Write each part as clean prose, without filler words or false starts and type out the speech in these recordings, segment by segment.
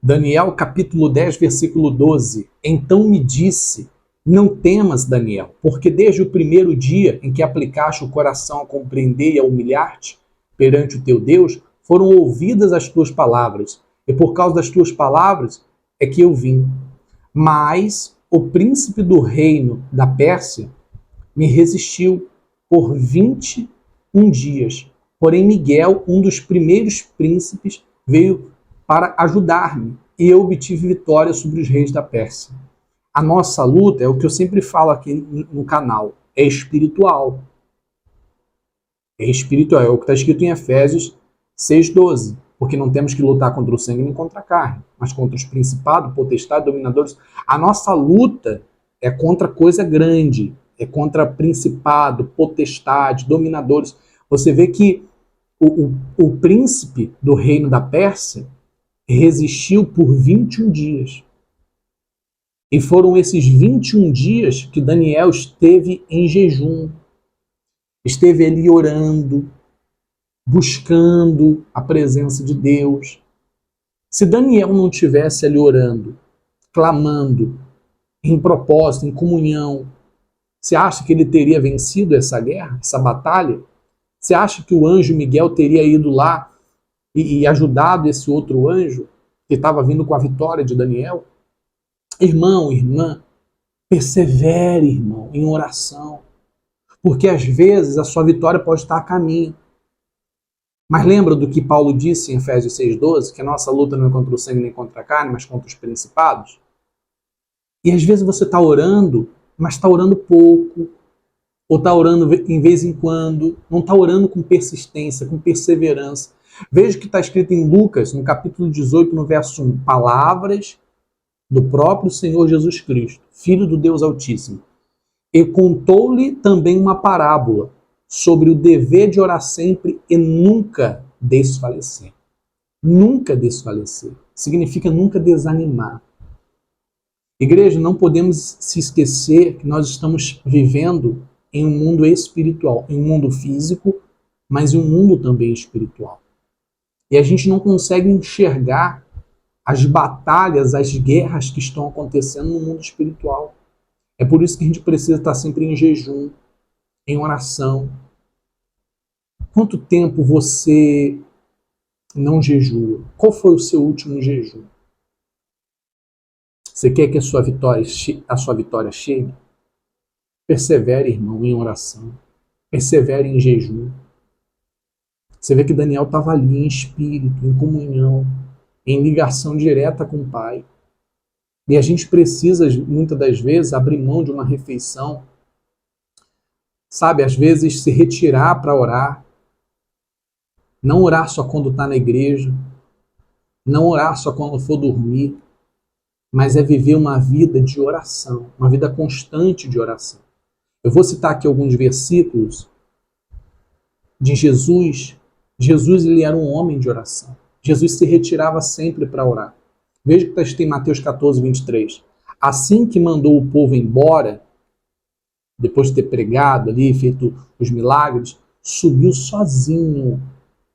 Daniel capítulo 10, versículo 12. Então me disse, não temas, Daniel, porque desde o primeiro dia em que aplicaste o coração a compreender e a humilhar-te perante o teu Deus, foram ouvidas as tuas palavras, e por causa das tuas palavras é que eu vim. Mas o príncipe do reino da Pérsia me resistiu por 21 dias. Porém, Miguel, um dos primeiros príncipes, veio para ajudar-me, e eu obtive vitória sobre os reis da Pérsia. A nossa luta, é o que eu sempre falo aqui no canal, é espiritual. É espiritual, é o que está escrito em Efésios 6,12. Porque não temos que lutar contra o sangue nem contra a carne, mas contra os principados, potestades, dominadores. A nossa luta é contra coisa grande, é contra principado, potestade, dominadores. Você vê que o príncipe do reino da Pérsia resistiu por 21 dias. E foram esses 21 dias que Daniel esteve em jejum. Esteve ali orando, buscando a presença de Deus. Se Daniel não estivesse ali orando, clamando, em propósito, em comunhão, você acha que ele teria vencido essa guerra, essa batalha? Você acha que o anjo Miguel teria ido lá e ajudado esse outro anjo que estava vindo com a vitória de Daniel? Irmão, irmã, persevere, irmão, em oração. Porque às vezes a sua vitória pode estar a caminho. Mas lembra do que Paulo disse em Efésios 6,12, que a nossa luta não é contra o sangue nem contra a carne, mas contra os principados? E às vezes você está orando, mas está orando pouco, ou está orando em vez em quando, não está orando com persistência, com perseverança. Veja o que está escrito em Lucas, no capítulo 18, no verso 1, palavras do próprio Senhor Jesus Cristo, Filho do Deus Altíssimo. E contou-lhe também uma parábola sobre o dever de orar sempre e nunca desfalecer. Nunca desfalecer. Significa nunca desanimar. Igreja, não podemos se esquecer que nós estamos vivendo em um mundo espiritual, em um mundo físico, mas em um mundo também espiritual. E a gente não consegue enxergar as batalhas, as guerras que estão acontecendo no mundo espiritual. É por isso que a gente precisa estar sempre em jejum, em oração. Quanto tempo você não jejua? Qual foi o seu último jejum? Você quer que a sua vitória chegue? Persevere, irmão, em oração. Persevere em jejum. Você vê que Daniel estava ali em espírito, em comunhão, em ligação direta com o Pai. E a gente precisa, muitas das vezes, abrir mão de uma refeição. Sabe, às vezes se retirar para orar. Não orar só quando está na igreja. Não orar só quando for dormir. Mas é viver uma vida de oração. Uma vida constante de oração. Eu vou citar aqui alguns versículos de Jesus. Jesus, ele era um homem de oração. Jesus se retirava sempre para orar. Veja que está escrito em Mateus 14, 23. Assim que mandou o povo embora, depois de ter pregado ali, feito os milagres, subiu sozinho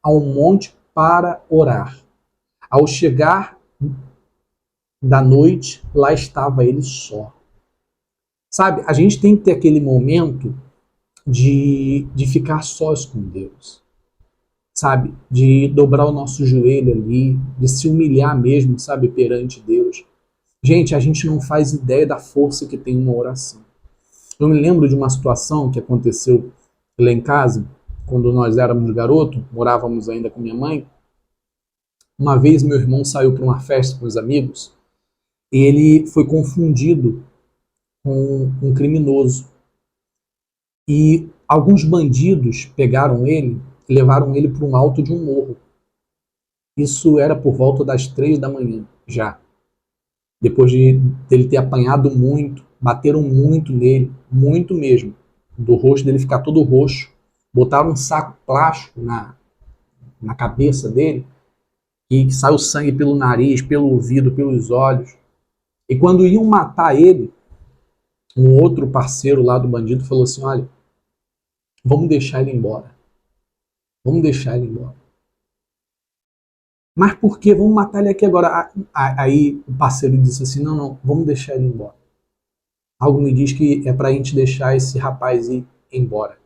ao monte para orar. Ao chegar da noite, lá estava ele só. Sabe, a gente tem que ter aquele momento de ficar sós com Deus. Sabe, de dobrar o nosso joelho ali, de se humilhar mesmo, sabe, perante Deus. Gente, a gente não faz ideia da força que tem uma oração. Eu me lembro de uma situação que aconteceu lá em casa, quando nós éramos garoto, morávamos ainda com minha mãe. Uma vez meu irmão saiu para uma festa com os amigos e ele foi confundido com um criminoso. E alguns bandidos pegaram ele e levaram ele para um alto de um morro. Isso era por volta das 3 da manhã, já. Depois de ele ter apanhado muito, bateram muito nele, muito mesmo. Do rosto dele ficar todo roxo. Botaram um saco plástico na cabeça dele e saiu sangue pelo nariz, pelo ouvido, pelos olhos. E quando iam matar ele, um outro parceiro lá do bandido falou assim, olha, vamos deixar ele embora. Vamos deixar ele embora. Mas por quê? Vamos matar ele aqui agora. Aí o parceiro disse assim, não, vamos deixar ele embora. Algo me diz que é para a gente deixar esse rapaz ir embora.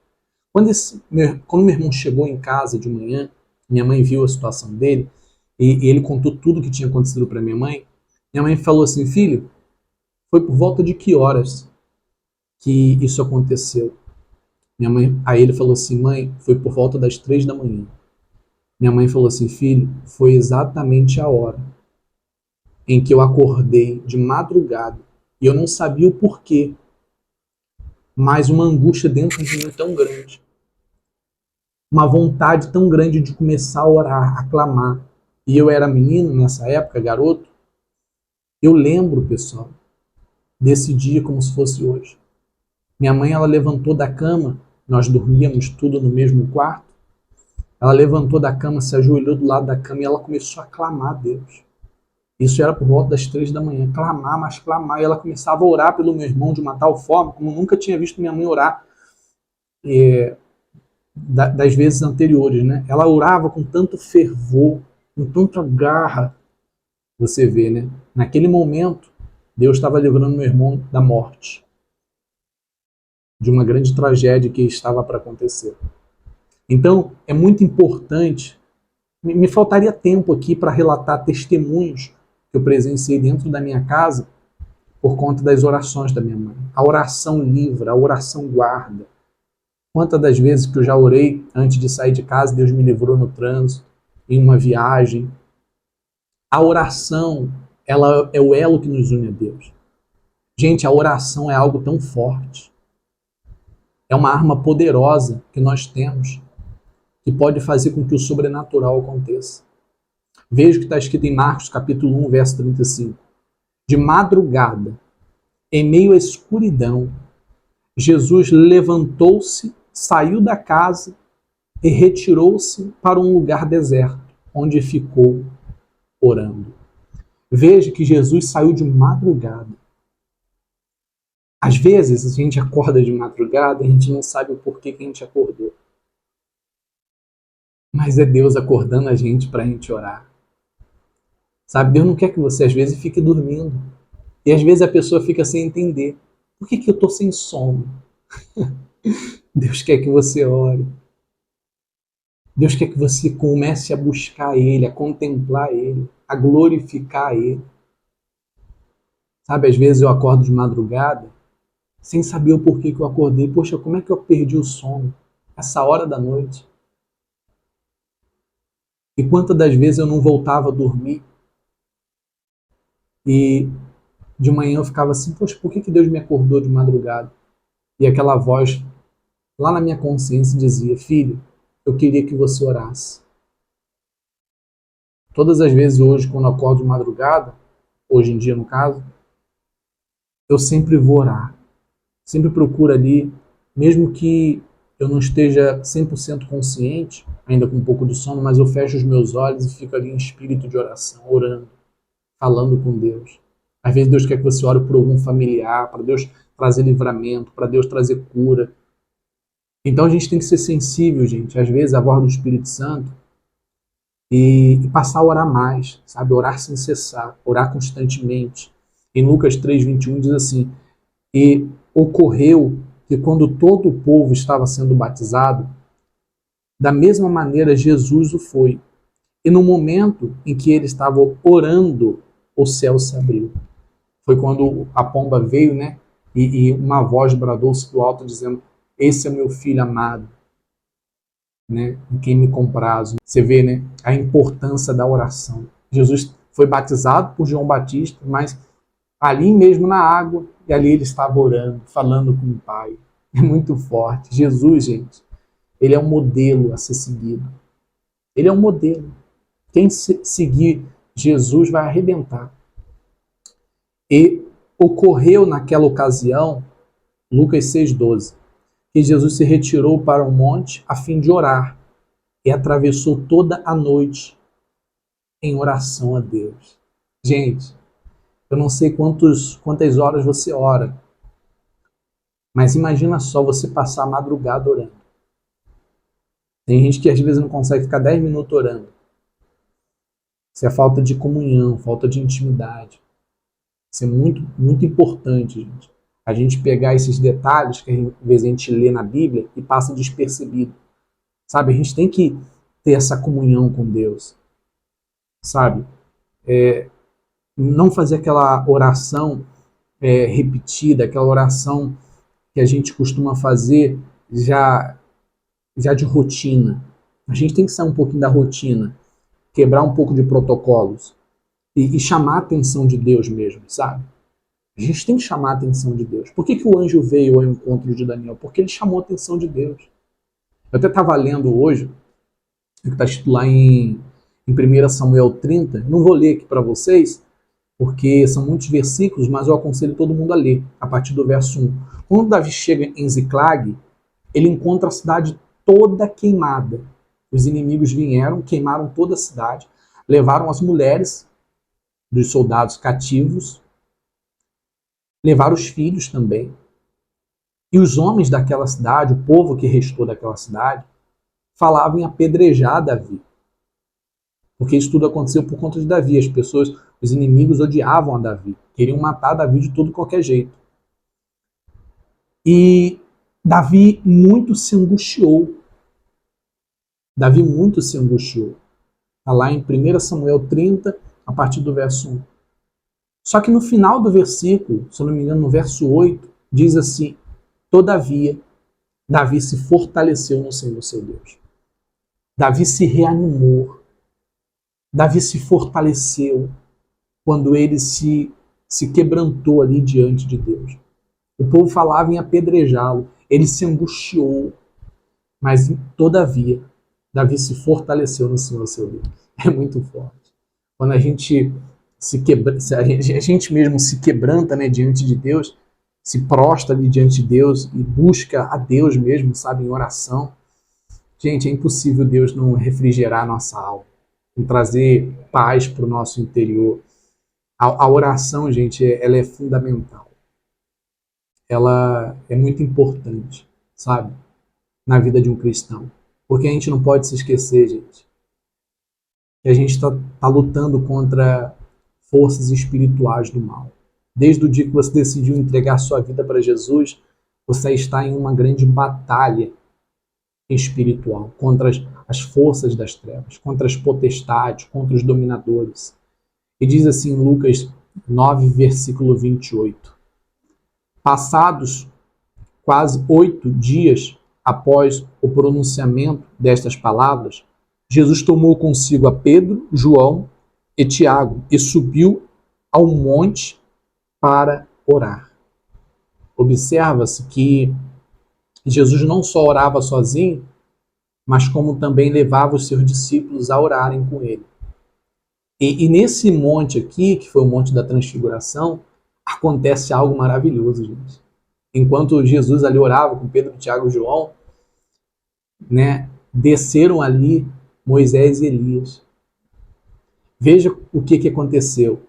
Quando meu irmão chegou em casa de manhã, minha mãe viu a situação dele, e ele contou tudo o que tinha acontecido para minha mãe falou assim, filho, foi por volta de que horas que isso aconteceu? Aí ele falou assim, mãe, foi por volta das 3 da manhã. Minha mãe falou assim, filho, foi exatamente a hora em que eu acordei de madrugada e eu não sabia o porquê, mas uma angústia dentro de mim tão grande, uma vontade tão grande de começar a orar, a clamar. E eu era menino nessa época, garoto. Eu lembro, pessoal, desse dia como se fosse hoje. Minha mãe, ela levantou da cama, nós dormíamos tudo no mesmo quarto. Ela levantou da cama, se ajoelhou do lado da cama e ela começou a clamar a Deus. Isso era por volta das 3 da manhã. Clamar, mas clamar. E ela começava a orar pelo meu irmão de uma tal forma, como eu nunca tinha visto minha mãe orar das vezes anteriores, né? Ela orava com tanto fervor, com tanta garra. Você vê, né? Naquele momento, Deus estava livrando meu irmão da morte, de uma grande tragédia que estava para acontecer. Então, é muito importante. Me faltaria tempo aqui para relatar testemunhos que eu presenciei dentro da minha casa por conta das orações da minha mãe. A oração livra, a oração guarda. Quantas das vezes que eu já orei antes de sair de casa, Deus me livrou no trânsito, em uma viagem. A oração, ela é o elo que nos une a Deus. Gente, a oração é algo tão forte. É uma arma poderosa que nós temos, que pode fazer com que o sobrenatural aconteça. Veja o que está escrito em Marcos capítulo 1, verso 35. De madrugada, em meio à escuridão, Jesus levantou-se, saiu da casa e retirou-se para um lugar deserto, onde ficou orando. Veja que Jesus saiu de madrugada. Às vezes a gente acorda de madrugada e a gente não sabe o porquê que a gente acordou. Mas é Deus acordando a gente para a gente orar. Sabe, Deus não quer que você às vezes fique dormindo. E às vezes a pessoa fica sem entender. Por que eu estou sem sono? Deus quer que você ore. Deus quer que você comece a buscar Ele, a contemplar Ele, a glorificar Ele. Sabe, às vezes eu acordo de madrugada sem saber o porquê que eu acordei. Poxa, como é que eu perdi o sono? Essa hora da noite. E quantas das vezes eu não voltava a dormir e de manhã eu ficava assim, poxa, por que Deus me acordou de madrugada? E aquela voz lá na minha consciência dizia, filho, eu queria que você orasse. Todas as vezes hoje, quando eu acordo de madrugada, hoje em dia no caso, eu sempre vou orar. Sempre procuro ali, mesmo que eu não esteja 100% consciente, ainda com um pouco de sono, mas eu fecho os meus olhos e fico ali em espírito de oração, orando, falando com Deus. Às vezes Deus quer que você ore por algum familiar, para Deus trazer livramento, para Deus trazer cura. Então a gente tem que ser sensível, gente, às vezes à voz do Espírito Santo e passar a orar mais, sabe? Orar sem cessar, orar constantemente. Em Lucas 3:21 diz assim, e ocorreu que quando todo o povo estava sendo batizado, da mesma maneira Jesus o foi. E no momento em que ele estava orando, o céu se abriu. Foi quando a pomba veio, né? E uma voz bradou-se do alto dizendo, esse é meu filho amado, né? Em quem me comprazo. Você vê, né? A importância da oração. Jesus foi batizado por João Batista, mas ali mesmo na água, e ali ele estava orando, falando com o Pai. É muito forte. Jesus, gente, ele é um modelo a ser seguido. Ele é um modelo. Quem seguir Jesus vai arrebentar. E ocorreu naquela ocasião, Lucas 6,12, que Jesus se retirou para um monte a fim de orar e atravessou toda a noite em oração a Deus. Gente, eu não sei quantas horas você ora, mas imagina só você passar a madrugada orando. Tem gente que às vezes não consegue ficar 10 minutos orando. Isso é falta de comunhão, falta de intimidade. Isso é muito, muito importante, gente. A gente pegar esses detalhes que às vezes a gente lê na Bíblia e passa despercebido. Sabe? A gente tem que ter essa comunhão com Deus. Sabe? Não fazer aquela oração repetida, aquela oração que a gente costuma fazer já de rotina. A gente tem que sair um pouquinho da rotina, quebrar um pouco de protocolos e chamar a atenção de Deus mesmo, sabe? A gente tem que chamar a atenção de Deus. Por que o anjo veio ao encontro de Daniel? Porque ele chamou a atenção de Deus. Eu até estava lendo hoje, que está escrito lá em 1 Samuel 30, não vou ler aqui para vocês, porque são muitos versículos, mas eu aconselho todo mundo a ler, a partir do verso 1. Quando Davi chega em Ziclag, ele encontra a cidade toda queimada. Os inimigos vieram, queimaram toda a cidade, levaram as mulheres dos soldados cativos, levaram os filhos também. E os homens daquela cidade, o povo que restou daquela cidade, falavam em apedrejar Davi. Porque isso tudo aconteceu por conta de Davi. As pessoas, os inimigos odiavam a Davi, queriam matar Davi de todo qualquer jeito. E Davi muito se angustiou. Davi muito se angustiou. Está lá em 1 Samuel 30, a partir do verso 1. Só que no final do versículo, se eu não me engano, no verso 8, diz assim: todavia, Davi se fortaleceu no Senhor seu Deus. Davi se reanimou. Davi se fortaleceu quando ele se quebrantou ali diante de Deus. O povo falava em apedrejá-lo. Ele se angustiou. Mas, todavia, Davi se fortaleceu no Senhor seu Deus. É muito forte. Quando a gente a gente mesmo se quebranta, né, diante de Deus, se prostra ali diante de Deus e busca a Deus mesmo, sabe, em oração. Gente, é impossível Deus não refrigerar a nossa alma, não trazer paz para o nosso interior. A oração, gente, ela é fundamental. Ela é muito importante, sabe, na vida de um cristão. Porque a gente não pode se esquecer, gente, que a gente está lutando contra forças espirituais do mal. Desde o dia que você decidiu entregar sua vida para Jesus, você está em uma grande batalha espiritual contra as forças das trevas, contra as potestades, contra os dominadores. E diz assim em Lucas 9, versículo 28. Passados quase 8 dias após o pronunciamento destas palavras, Jesus tomou consigo a Pedro, João e Tiago e subiu ao monte para orar. Observa-se que Jesus não só orava sozinho, mas como também levava os seus discípulos a orarem com ele. E nesse monte aqui, que foi o Monte da Transfiguração, acontece algo maravilhoso, gente. Enquanto Jesus ali orava com Pedro, Tiago e João, né, desceram ali Moisés e Elias. Veja o que aconteceu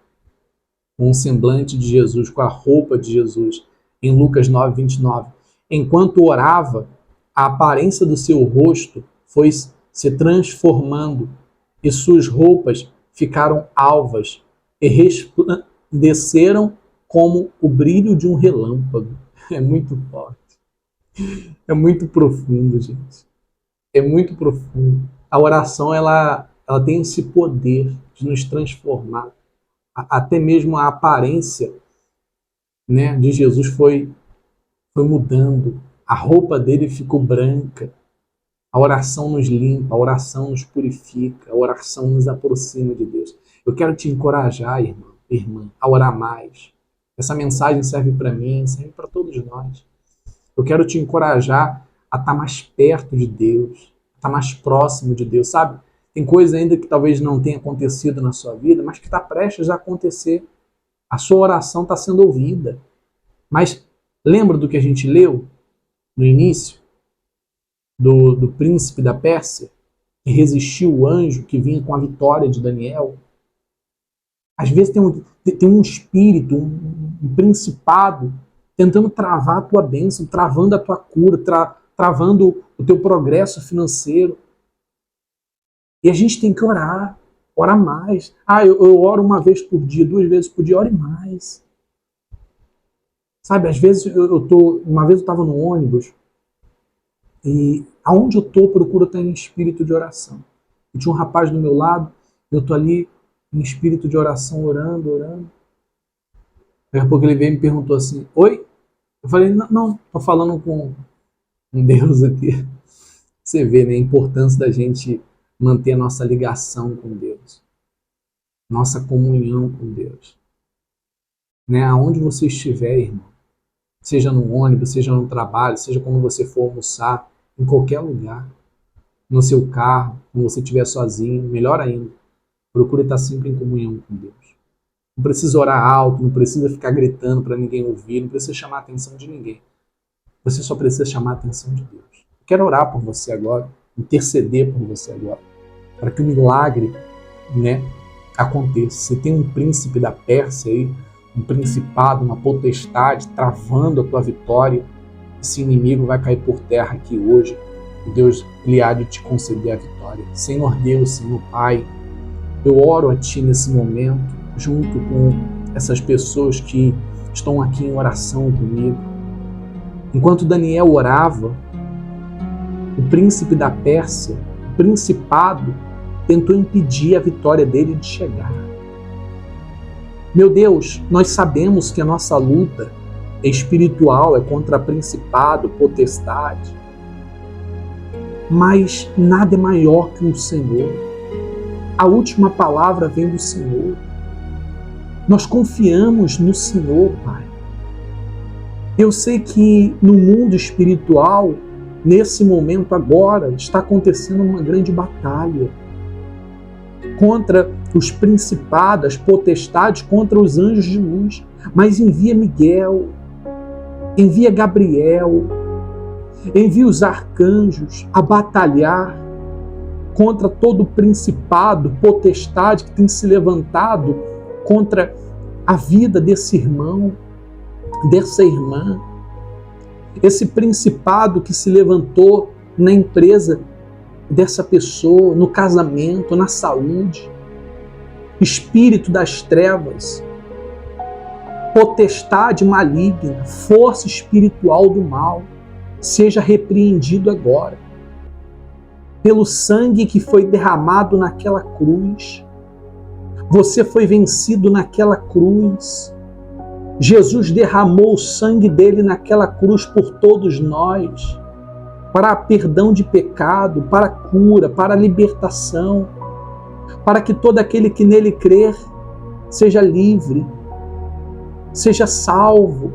com o semblante de Jesus, com a roupa de Jesus, em Lucas 9, 29. Enquanto orava, a aparência do seu rosto foi se transformando e suas roupas ficaram alvas e resplandeceram como o brilho de um relâmpago. É muito forte. É muito profundo, gente. É muito profundo. A oração, ela tem esse poder de nos transformar. Até mesmo a aparência, né, de Jesus foi mudando. A roupa dele ficou branca. A oração nos limpa, a oração nos purifica, a oração nos aproxima de Deus. Eu quero te encorajar, irmã, a orar mais. Essa mensagem serve para mim, serve para todos nós. Eu quero te encorajar a estar mais perto de Deus, a estar mais próximo de Deus, sabe? Tem coisa ainda que talvez não tenha acontecido na sua vida, mas que está prestes a acontecer. A sua oração está sendo ouvida. Mas lembra do que a gente leu no início? Do príncipe da Pérsia, que resistiu o anjo que vinha com a vitória de Daniel. Às vezes tem um espírito, um principado, tentando travar a tua bênção, travando a tua cura, travando o teu progresso financeiro. E a gente tem que orar Ora mais. Eu oro uma vez por dia, 2 vezes por dia, ore mais. Sabe, às vezes uma vez eu estava no ônibus e aonde eu estou, procuro estar em espírito de oração. E tinha um rapaz do meu lado, eu estou ali em espírito de oração, orando. Daqui a pouco ele veio e me perguntou assim, oi? Eu falei, não, estou falando com um Deus aqui. Você vê, né, a importância da gente manter a nossa ligação com Deus, nossa comunhão com Deus. Né? Aonde você estiver, irmão, seja no ônibus, seja no trabalho, seja quando você for almoçar, em qualquer lugar, no seu carro, quando você estiver sozinho, melhor ainda, procure estar sempre em comunhão com Deus. Não precisa orar alto, não precisa ficar gritando para ninguém ouvir, não precisa chamar a atenção de ninguém. Você só precisa chamar a atenção de Deus. Eu quero orar por você agora, interceder por você agora, para que o milagre, né, aconteça. Você tem um príncipe da Pérsia aí, um principado, uma potestade travando a tua vitória. Esse inimigo vai cair por terra aqui hoje e Deus lhe há de te conceder a vitória. Senhor Deus, Senhor Pai, eu oro a Ti nesse momento, junto com essas pessoas que estão aqui em oração comigo. Enquanto Daniel orava, o príncipe da Pérsia, o principado, tentou impedir a vitória dele de chegar. Meu Deus, nós sabemos que a nossa luta é espiritual, é contra principado, potestade, mas nada é maior que o Senhor. A última palavra vem do Senhor. Nós confiamos no Senhor, Pai. Eu sei que no mundo espiritual, nesse momento agora, está acontecendo uma grande batalha contra os principados, as potestades, contra os anjos de luz. Mas envia Miguel, envia Gabriel, envia os arcanjos a batalhar contra todo principado, potestade que tem se levantado contra a vida desse irmão, dessa irmã. Esse principado que se levantou na empresa dessa pessoa, no casamento, na saúde, espírito das trevas, potestade maligna, força espiritual do mal, seja repreendido agora. Pelo sangue que foi derramado naquela cruz, você foi vencido naquela cruz. Jesus derramou o sangue dele naquela cruz por todos nós, para perdão de pecado, para cura, para libertação, para que todo aquele que nele crer seja livre, seja salvo.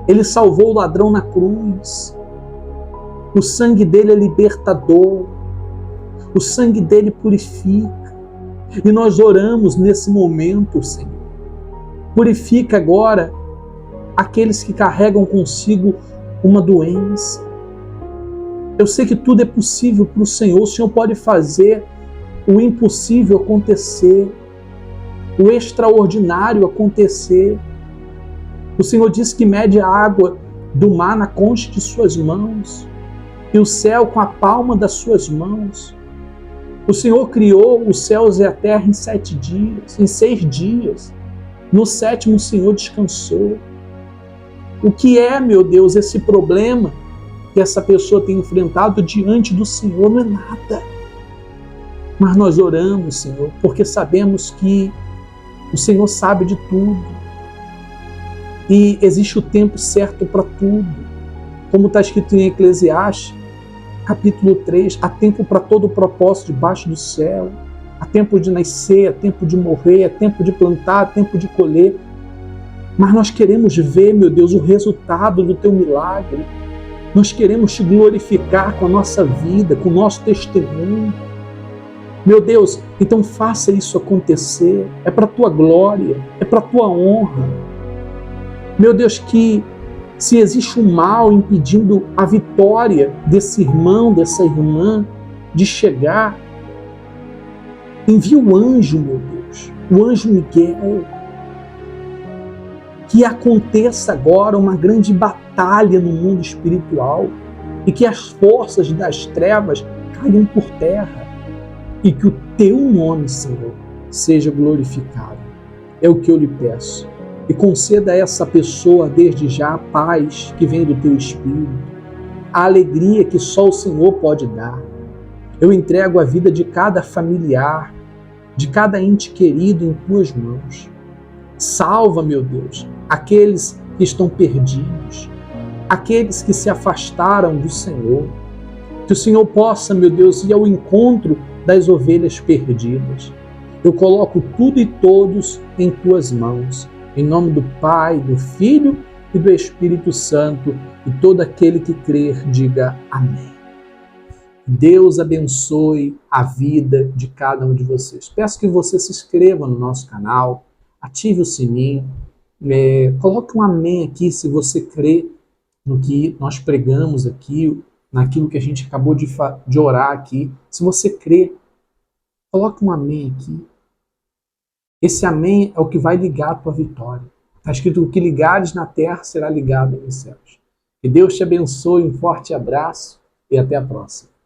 Ele salvou o ladrão na cruz. O sangue dele é libertador. O sangue dele purifica. E nós oramos nesse momento, Senhor. Purifica agora aqueles que carregam consigo uma doença. Eu sei que tudo é possível para o Senhor. O Senhor pode fazer o impossível acontecer, o extraordinário acontecer. O Senhor disse que mede a água do mar na concha de suas mãos e o céu com a palma das suas mãos. O Senhor criou os céus e a terra em 7 dias, em 6 dias. No 7º o Senhor descansou. O que é, meu Deus, esse problema que essa pessoa tem enfrentado diante do Senhor? Não é nada. Mas nós oramos, Senhor, porque sabemos que o Senhor sabe de tudo. E existe o tempo certo para tudo. Como está escrito em Eclesiastes, capítulo 3, há tempo para todo o propósito debaixo do céu. Há tempo de nascer, há tempo de morrer, há tempo de plantar, há tempo de colher. Mas nós queremos ver, meu Deus, o resultado do teu milagre. Nós queremos te glorificar com a nossa vida, com o nosso testemunho. Meu Deus, então faça isso acontecer. É para a tua glória, é para a tua honra. Meu Deus, que se existe um mal impedindo a vitória desse irmão, dessa irmã, de chegar, envia o anjo, meu Deus, o anjo Miguel, que aconteça agora uma grande batalha no mundo espiritual e que as forças das trevas caiam por terra e que o teu nome, Senhor, seja glorificado. É o que eu lhe peço. E conceda a essa pessoa desde já a paz que vem do teu Espírito, a alegria que só o Senhor pode dar. Eu entrego a vida de cada familiar, de cada ente querido em tuas mãos. Salva, meu Deus, aqueles que estão perdidos, aqueles que se afastaram do Senhor. Que o Senhor possa, meu Deus, ir ao encontro das ovelhas perdidas. Eu coloco tudo e todos em tuas mãos. Em nome do Pai, do Filho e do Espírito Santo. E todo aquele que crer, diga amém. Deus abençoe a vida de cada um de vocês. Peço que você se inscreva no nosso canal, ative o sininho, coloque um amém aqui se você crê no que nós pregamos aqui, naquilo que a gente acabou de orar aqui. Se você crê, coloque um amém aqui. Esse amém é o que vai ligar a tua vitória. Está escrito: o que ligares na terra será ligado nos céus. Que Deus te abençoe, um forte abraço e até a próxima.